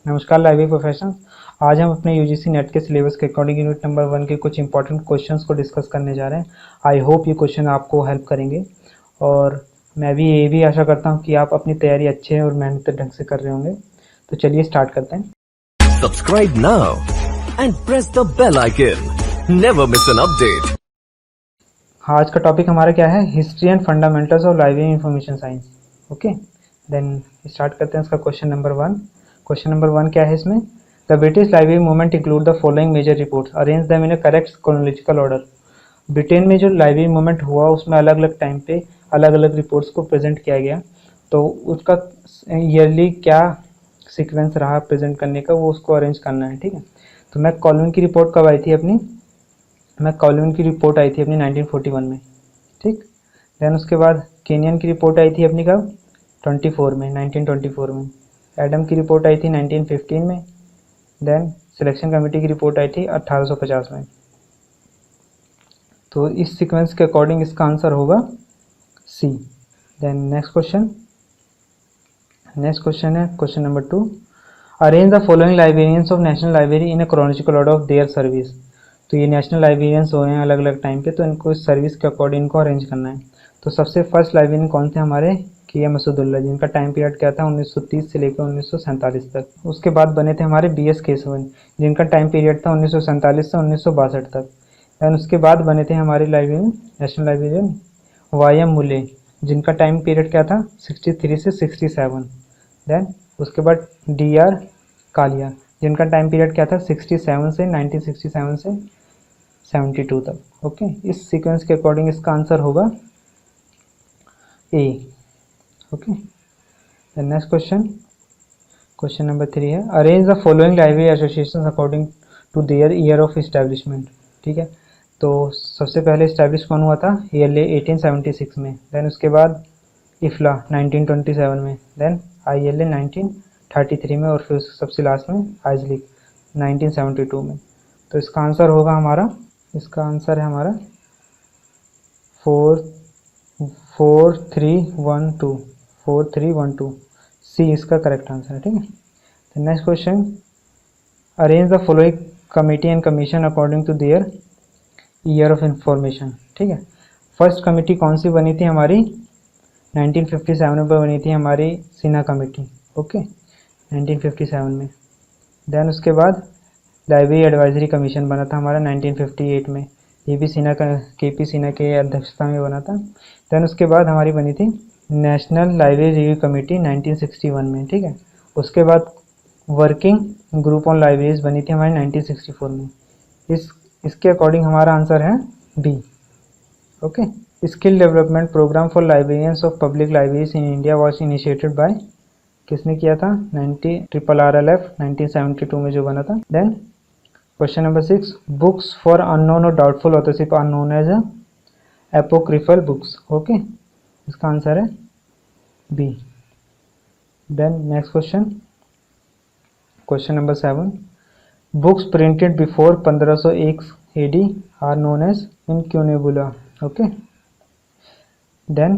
नमस्कार library professionals. आज हम अपने यूजीसी नेट के सिलेबस के अकॉर्डिंग यूनिट नंबर 1 के कुछ इंपॉर्टेंट क्वेश्चंस को डिस्कस करने जा रहे हैं। आई होप ये क्वेश्चन आपको हेल्प करेंगे और मैं भी ये भी आशा करता हूँ कि आप अपनी तैयारी अच्छे और मेहनत ढंग से कर रहे होंगे। तो चलिए स्टार्ट करते हैं। Subscribe now and press the bell icon. Never miss an update. आज का टॉपिक हमारा क्या है? History and fundamentals of library information science. Okay, then start करते हैं इसका क्वेश्चन नंबर 1। क्वेश्चन नंबर 1 क्या है इसमें? The British library movement include the following major reports, arrange them in a correct chronological order. Britain में जो library movement हुआ उसमें अलग अलग टाइम पे अलग अलग रिपोर्ट्स को प्रेजेंट किया गया, तो उसका ईयरली क्या सीक्वेंस रहा प्रेजेंट करने का, वो उसको अरेंज करना है। ठीक है, तो मैककॉलविन की रिपोर्ट कब आई थी अपनी? मैककॉलविन की रिपोर्ट आई थी अपनी 1941 में। ठीक, देन उसके बाद केनियन की रिपोर्ट आई थी अपनी कब? 1924 में। एडम की रिपोर्ट आई थी 1915 में। देन सिलेक्शन कमेटी की रिपोर्ट आई थी 1850 में। तो इस सीक्वेंस के अकॉर्डिंग इसका आंसर होगा सी। देन नेक्स्ट क्वेश्चन है question number 2। Arrange the following librarians of national library in a chronological order of their service. तो ये नेशनल लाइब्रेरियंस हो रहे हैं अलग अलग टाइम पे, तो इनको इस सर्विस के अकॉर्डिंग इनको अरेंज करना है। तो सबसे फर्स्ट लाइब्रेरियन कौन थे हमारे? के.एम. असदुल्ला, जिनका टाइम पीरियड क्या था? 1930 से लेकर 1947 तक। उसके बाद बने थे हमारे बी.एस. केशवन, जिनका टाइम पीरियड था 1947 से 1962 तक। दैन उसके बाद बने थे हमारे लाइब्रेरियन, नेशनल लाइब्रेरियन वाई.एम. मुले, जिनका टाइम पीरियड क्या था? 63 से 67। देन उसके बाद डी.आर. कालिया, जिनका टाइम पीरियड क्या था? 67 से 1967 से 72 तक। ओके, इस सीक्वेंस के अकॉर्डिंग इसका आंसर होगा A. Okay, next question number 3 है arrange the following library association according to their year of establishment. ठीक है, तो सबसे पहले इस्टेब्लिश कौन हुआ था? ईयरली 1876 में। देन उसके बाद इफ्ला 1927 में। देन आई.एल.ए. 1933 में, और फिर सबसे लास्ट में आइजलिक 1972 में। तो इसका आंसर है हमारा 4312 सी इसका करेक्ट आंसर है। ठीक है, next question arrange the following committee and commission according to their year of information. ठीक है, फर्स्ट कमेटी कौन सी बनी थी हमारी? 1957 में बनी थी हमारी सिन्हा कमेटी। ओके, 1957 में। देन उसके बाद लाइब्रेरी एडवाइजरी कमीशन बना था हमारा 1958 में, ये भी के.पी. सिन्हा के अध्यक्षता में बना था। देन उसके बाद हमारी बनी थी नेशनल लाइब्रेरी रिव्यू कमेटी 1961 में। ठीक है, उसके बाद वर्किंग ग्रुप ऑन लाइब्रेरीज बनी थी हमारी 1964 में। इसके अकॉर्डिंग हमारा आंसर है B. Okay, skill development programme for librarians of public libraries in India was initiated by, किसने किया था? RRLF 1972 में जो बना था। Then question number 6 books for unknown और doubtful authorship are known as apocryphal books. Okay, इसका आंसर है B. Then next question number 7 books printed before 1501 AD are known as incunabula. Okay, then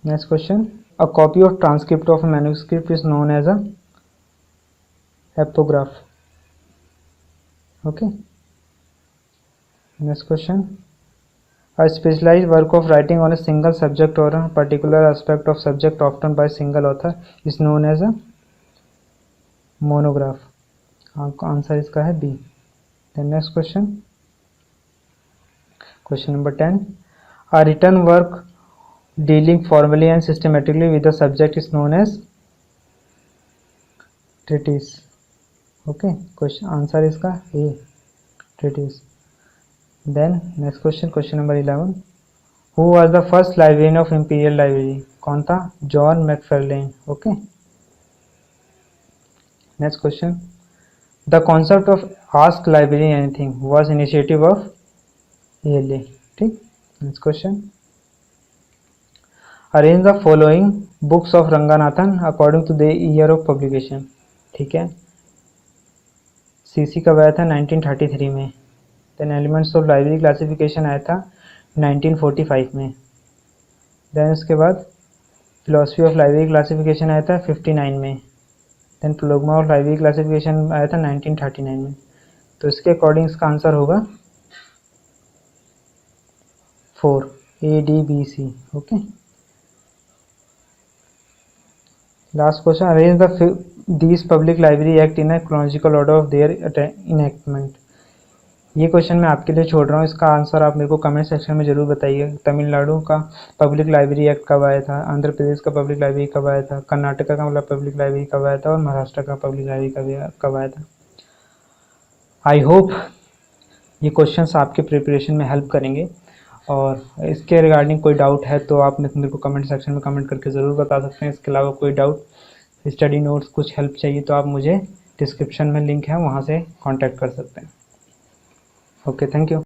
next question a copy of transcript of a manuscript is known as a epigraph. Okay, next question a specialized work of writing on a single subject or a particular aspect of subject often by single author is known as a monograph. Answer इसका है B. then next question number 10 a written work dealing formally and systematically with the subject is known as treatise. Okay, question answer इसका ए, treatise. Then next question number 11 who was the first librarian of imperial library? कौन था? John मैकफार्लेन। Okay, next question the concept of ask librarian anything was initiative of ALA. ठीक, next question arrange the following books of Ranganathan according to the year of publication. ठीक है, CC कब आया था? 1933 में। Then elements of library classification आया था 1945 में। देन उसके बाद फिलोसफी ऑफ लाइब्रेरी क्लासिफिकेशन आया था 59 में। देन प्रोलोगमा ऑफ लाइब्रेरी क्लासिफिकेशन आया था 1939 में। तो इसके अकॉर्डिंग इसका आंसर होगा 4 ADBC। Okay, last question, arrange these public library act in a chronological order of their enactment. ये क्वेश्चन मैं आपके लिए छोड़ रहा हूँ, इसका आंसर आप मेरे को कमेंट सेक्शन में ज़रूर बताइए। तमिलनाडु का पब्लिक लाइब्रेरी एक्ट कब आया था, आंध्र प्रदेश का पब्लिक लाइब्रेरी कब आया था, कर्नाटका का मतलब पब्लिक लाइब्रेरी कब आया था, और महाराष्ट्र का पब्लिक लाइब्रेरी कब आया था। आई होप ये क्वेश्चंस आपके प्रिपरेशन में हेल्प करेंगे, और इसके रिगार्डिंग कोई डाउट है तो आप मेरे को कमेंट सेक्शन में कमेंट करके ज़रूर बता सकते हैं। इसके अलावा कोई डाउट, स्टडी नोट्स, कुछ हेल्प चाहिए तो आप मुझे डिस्क्रिप्शन में लिंक है वहाँ से कॉन्टैक्ट कर सकते हैं। Okay, thank you.